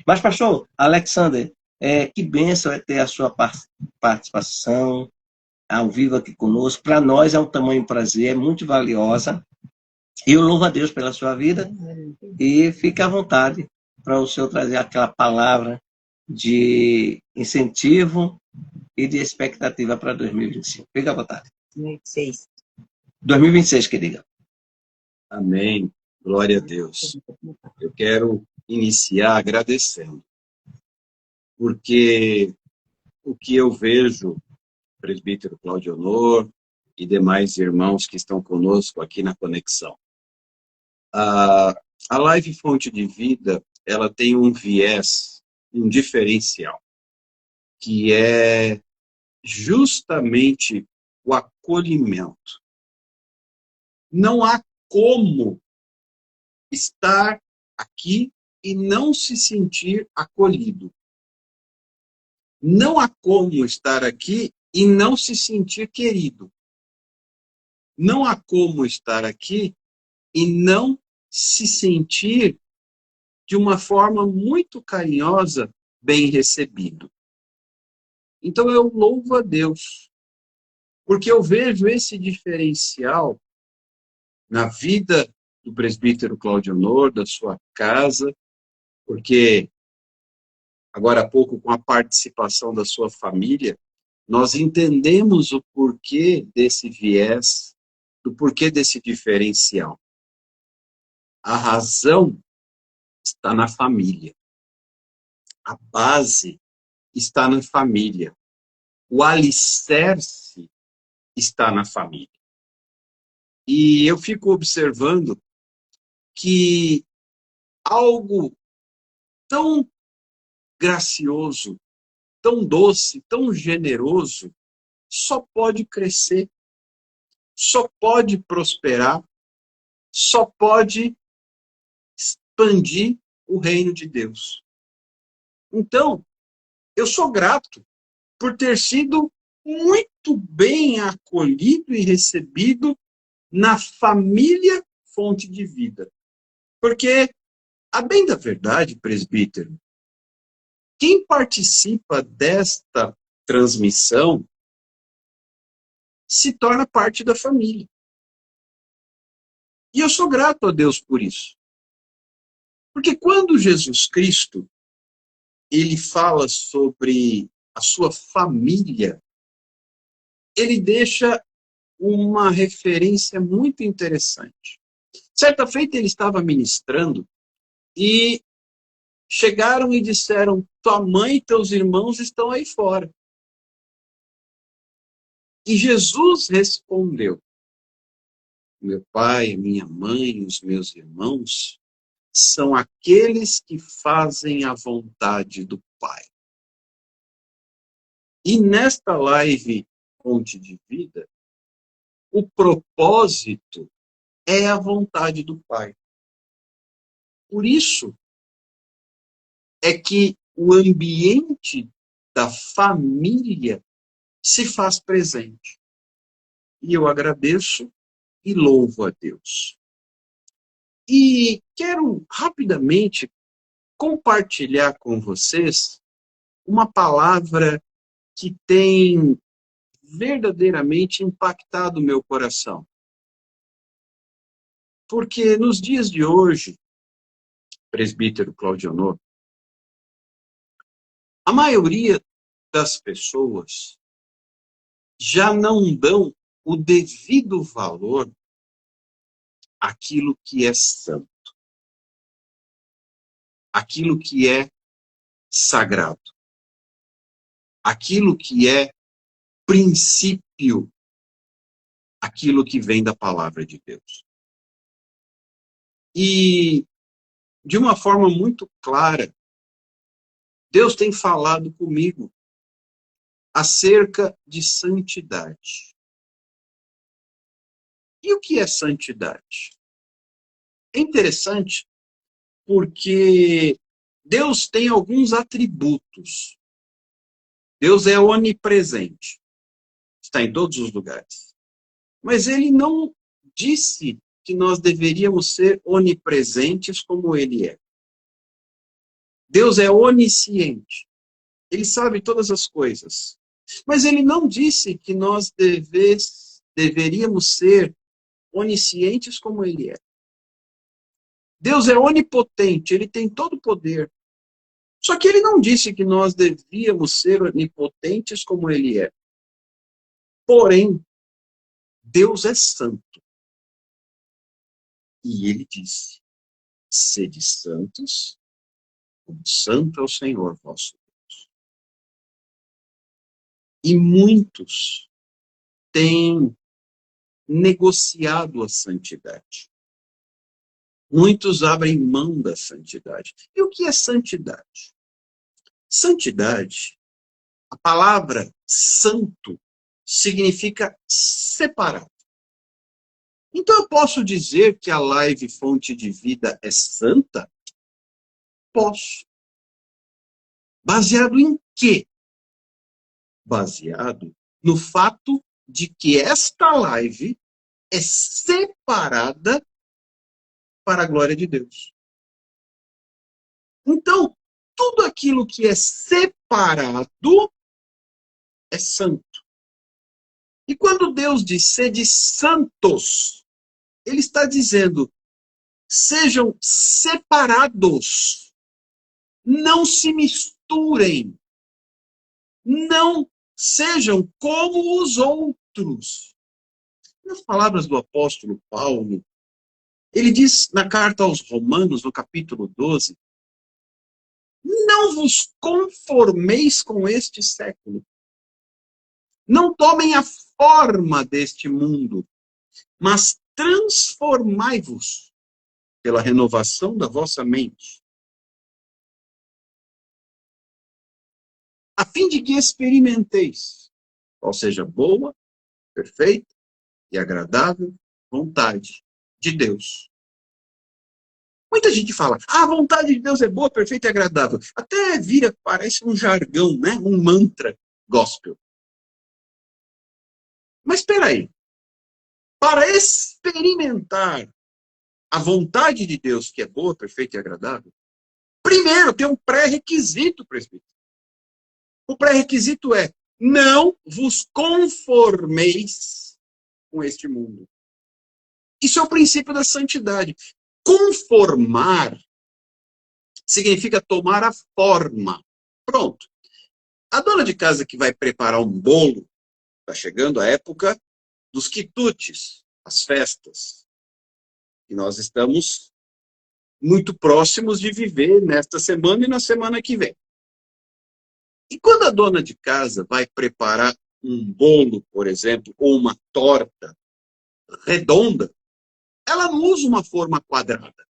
Mas, pastor Alexander, que bênção é ter a sua participação ao vivo aqui conosco. Para nós é um tamanho prazer, é muito valiosa. E eu louvo a Deus pela sua vida e fique à vontade para o senhor trazer aquela palavra de incentivo e de expectativa para 2025. Fique à vontade. 2006. 2026, que diga. Amém. Glória a Deus. Eu quero iniciar agradecendo, porque o que eu vejo, presbítero Cláudio Honor e demais irmãos que estão conosco aqui na conexão, a Live Fonte de Vida, ela tem um viés, um diferencial, que é justamente o acolhimento. Não há como estar aqui e não se sentir acolhido. Não há como estar aqui e não se sentir querido. Não há como estar aqui e não se sentir de uma forma muito carinhosa, bem recebido. Então eu louvo a Deus, porque eu vejo esse diferencial na vida do presbítero Cláudio Honor, da sua casa, porque agora há pouco, com a participação da sua família, nós entendemos o porquê desse viés, do porquê desse diferencial. A razão está na família. A base está na família. O alicerce está na família. E eu fico observando que algo tão gracioso, tão doce, tão generoso, só pode crescer, só pode prosperar, só pode expandir o reino de Deus. Então, eu sou grato por ter sido muito bem acolhido e recebido na família Fonte de Vida. Porque, a bem da verdade, presbítero, quem participa desta transmissão se torna parte da família. E eu sou grato a Deus por isso. Porque quando Jesus Cristo, ele fala sobre a sua família, ele deixa uma referência muito interessante. Certa feita ele estava ministrando e chegaram e disseram: tua mãe e teus irmãos estão aí fora. E Jesus respondeu: meu pai, minha mãe, os meus irmãos são aqueles que fazem a vontade do Pai. E nesta live Fonte de Vida, o propósito é a vontade do Pai. Por isso é que o ambiente da família se faz presente. E eu agradeço e louvo a Deus. E quero rapidamente compartilhar com vocês uma palavra que tem verdadeiramente impactado o meu coração. Porque nos dias de hoje, presbítero Cláudio Honor, a maioria das pessoas já não dão o devido valor àquilo que é santo, àquilo que é sagrado, aquilo que é princípio, aquilo que vem da palavra de Deus. E, de uma forma muito clara, Deus tem falado comigo acerca de santidade. E o que é santidade? É interessante porque Deus tem alguns atributos. Deus é onipresente. Está em todos os lugares. Mas ele não disse que nós deveríamos ser onipresentes como ele é. Deus é onisciente. Ele sabe todas as coisas. Mas ele não disse que nós deveríamos ser oniscientes como ele é. Deus é onipotente, ele tem todo o poder. Só que ele não disse que nós devíamos ser onipotentes como ele é. Porém, Deus é santo. E ele disse: sede santos, como santo é o Senhor vosso Deus. E muitos têm negociado a santidade. Muitos abrem mão da santidade. E o que é santidade? Santidade, a palavra santo, significa separado. Então eu posso dizer que a Live Fonte de Vida é santa? Posso. Baseado em quê? Baseado no fato de que esta live é separada para a glória de Deus. Então, tudo aquilo que é separado é santo. E quando Deus diz sede santos, ele está dizendo, sejam separados, não se misturem, não sejam como os outros. Nas palavras do apóstolo Paulo, ele diz na carta aos Romanos, no capítulo 12, não vos conformeis com este século. Não tomem a forma deste mundo, mas transformai-vos pela renovação da vossa mente, a fim de que experimenteis qual seja boa, perfeita e agradável vontade de Deus. Muita gente fala, a vontade de Deus é boa, perfeita e agradável. Até vira, parece um jargão, né? Um mantra gospel. Mas espera aí. Para experimentar a vontade de Deus, que é boa, perfeita e agradável, primeiro tem um pré-requisito, presbítero. O pré-requisito é, não vos conformeis com este mundo. Isso é o princípio da santidade. Conformar significa tomar a forma. Pronto. A dona de casa que vai preparar um bolo, está chegando a época dos quitutes, as festas. E nós estamos muito próximos de viver nesta semana e na semana que vem. E quando a dona de casa vai preparar um bolo, por exemplo, ou uma torta redonda, ela não usa uma forma quadrada.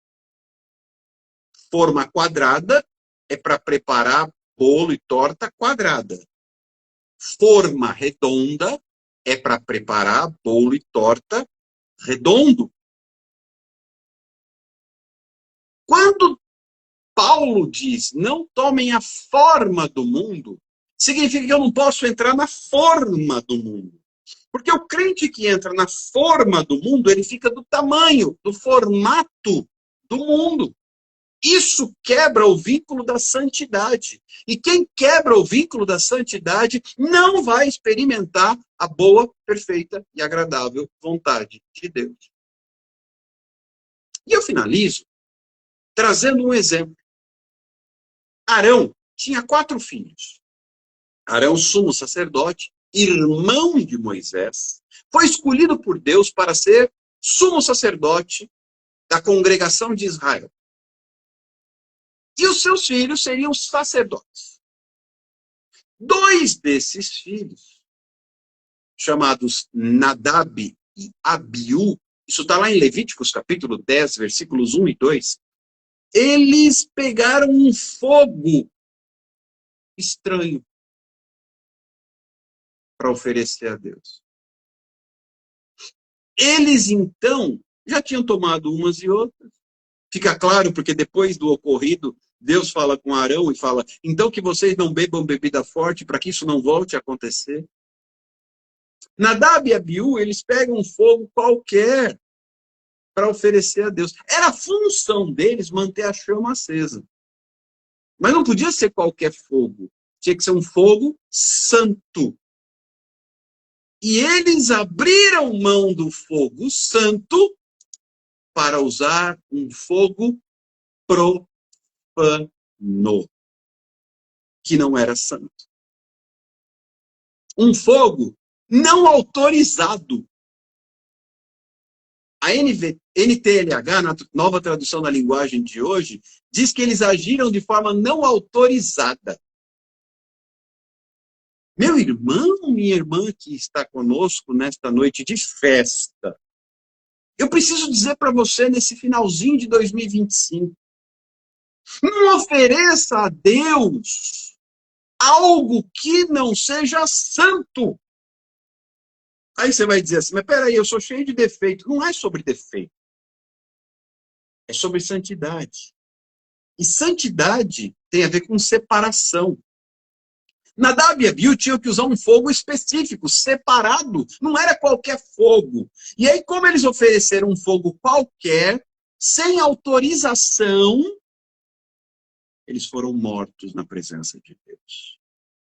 Forma quadrada é para preparar bolo e torta quadrada. Forma redonda é para preparar bolo e torta redondo. Quando Paulo diz, não tomem a forma do mundo, significa que eu não posso entrar na forma do mundo. Porque o crente que entra na forma do mundo, ele fica do tamanho, do formato do mundo. Isso quebra o vínculo da santidade. E quem quebra o vínculo da santidade não vai experimentar a boa, perfeita e agradável vontade de Deus. E eu finalizo trazendo um exemplo. Arão tinha 4 filhos. Arão, sumo sacerdote, irmão de Moisés, foi escolhido por Deus para ser sumo sacerdote da congregação de Israel. E os seus filhos seriam sacerdotes. 2 desses filhos, chamados Nadab e Abiú, isso está lá em Levíticos capítulo 10, versículos 1 e 2, eles pegaram um fogo estranho para oferecer a Deus. Eles, então, já tinham tomado umas e outras. Fica claro, porque depois do ocorrido, Deus fala com Arão e fala, então que vocês não bebam bebida forte para que isso não volte a acontecer. Nadab e Abiú, eles pegam um fogo qualquer para oferecer a Deus. Era a função deles manter a chama acesa. Mas não podia ser qualquer fogo. Tinha que ser um fogo santo. E eles abriram mão do fogo santo para usar um fogo profano, que não era santo. Um fogo não autorizado. A NTLH, na nova tradução da linguagem de hoje, diz que eles agiram de forma não autorizada. Meu irmão, minha irmã que está conosco nesta noite de festa, eu preciso dizer para você nesse finalzinho de 2025, não ofereça a Deus algo que não seja santo. Aí você vai dizer assim, mas peraí, eu sou cheio de defeito. Não é sobre defeito. É sobre santidade. E santidade tem a ver com separação. Nadab e Abiú tinham que usar um fogo específico, separado. Não era qualquer fogo. E aí, como eles ofereceram um fogo qualquer, sem autorização, eles foram mortos na presença de Deus.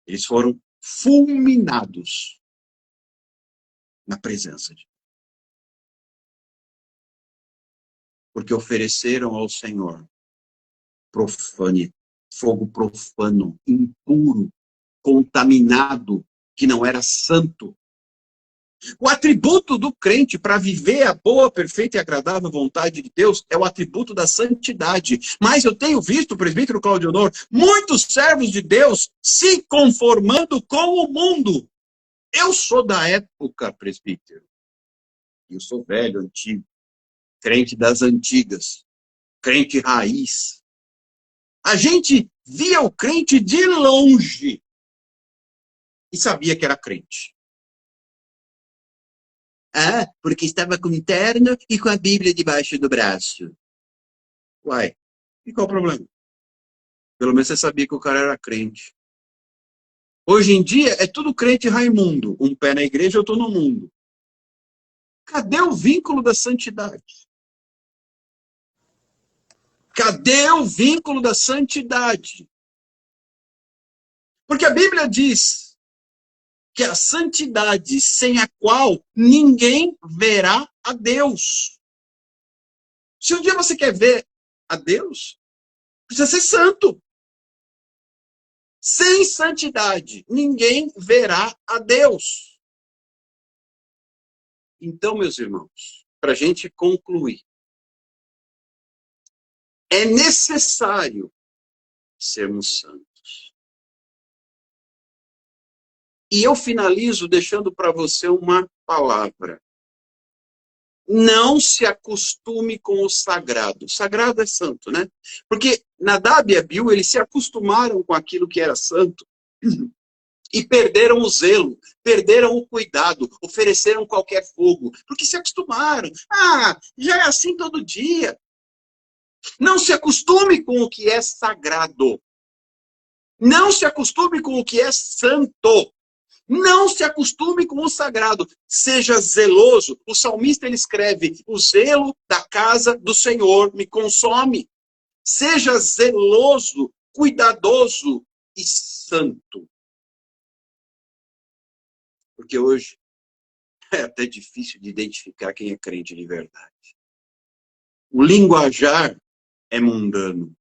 Eles foram fulminados na presença de Deus. Porque ofereceram ao Senhor fogo profano, impuro, contaminado, que não era santo. O atributo do crente para viver a boa, perfeita e agradável vontade de Deus é o atributo da santidade. Mas eu tenho visto, presbítero Claudionor, muitos servos de Deus se conformando com o mundo. Eu sou da época, presbítero. Eu sou velho, antigo. Crente das antigas. Crente raiz. A gente via o crente de longe e sabia que era crente. Ah, porque estava com um terno e com a Bíblia debaixo do braço. Uai, e qual o problema? Pelo menos você sabia que o cara era crente. Hoje em dia é tudo crente Raimundo. Um pé na igreja, outro no mundo. Cadê o vínculo da santidade? Cadê o vínculo da santidade? Porque a Bíblia diz que a santidade sem a qual ninguém verá a Deus. Se um dia você quer ver a Deus, precisa ser santo. Sem santidade, ninguém verá a Deus. Então, meus irmãos, para a gente concluir, é necessário sermos santos. E eu finalizo deixando para você uma palavra. Não se acostume com o sagrado. O sagrado é santo, né? Porque Nadab e Abiú, eles se acostumaram com aquilo que era santo e perderam o zelo, perderam o cuidado, ofereceram qualquer fogo, porque se acostumaram. Ah, já é assim todo dia. Não se acostume com o que é sagrado. Não se acostume com o que é santo. Não se acostume com o sagrado. Seja zeloso. O salmista ele escreve: o zelo da casa do Senhor me consome. Seja zeloso, cuidadoso e santo. Porque hoje é até difícil de identificar quem é crente de verdade. O linguajar é mundano.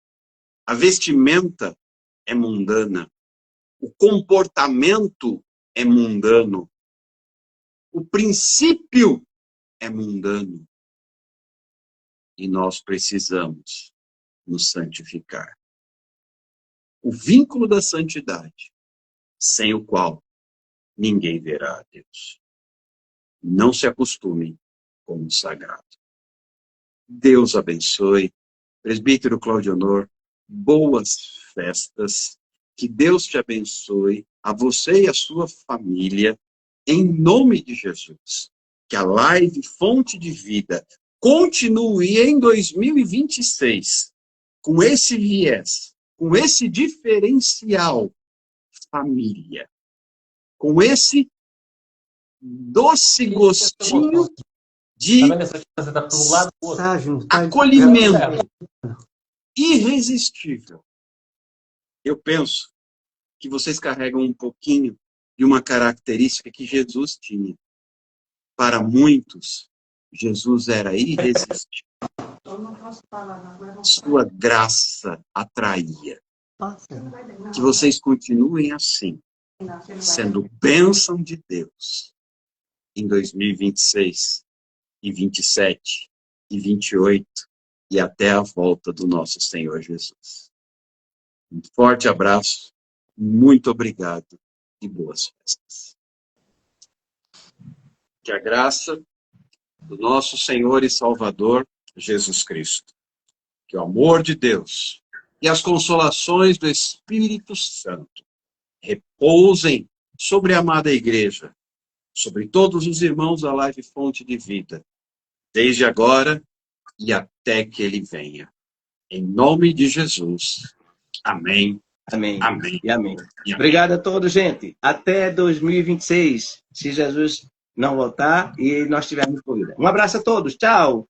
A vestimenta é mundana. O comportamento é mundano. O princípio é mundano. E nós precisamos nos santificar. O vínculo da santidade, sem o qual ninguém verá a Deus. Não se acostumem com o sagrado. Deus abençoe. Presbítero Claudionor, boas festas. Que Deus te abençoe, a você e a sua família, em nome de Jesus. Que a live Fonte de Vida continue em 2026 com esse viés, com esse diferencial família, com esse doce gostinho de acolhimento irresistível eu penso que vocês carregam um pouquinho de uma característica que Jesus tinha. Para muitos, Jesus era irresistível. Sua graça atraía. Que vocês continuem assim, sendo bênção de Deus em 2026, e 27, e 28, e até a volta do nosso Senhor Jesus. Um forte abraço, muito obrigado e boas festas. Que a graça do nosso Senhor e Salvador Jesus Cristo, que o amor de Deus e as consolações do Espírito Santo repousem sobre a amada igreja, sobre todos os irmãos da Live Fonte de Vida, desde agora e até que ele venha. Em nome de Jesus. Amém. Amém. Amém. E amém. E amém. Obrigado a todos, gente. Até 2026, se Jesus não voltar e nós tivermos corrida. Um abraço a todos. Tchau.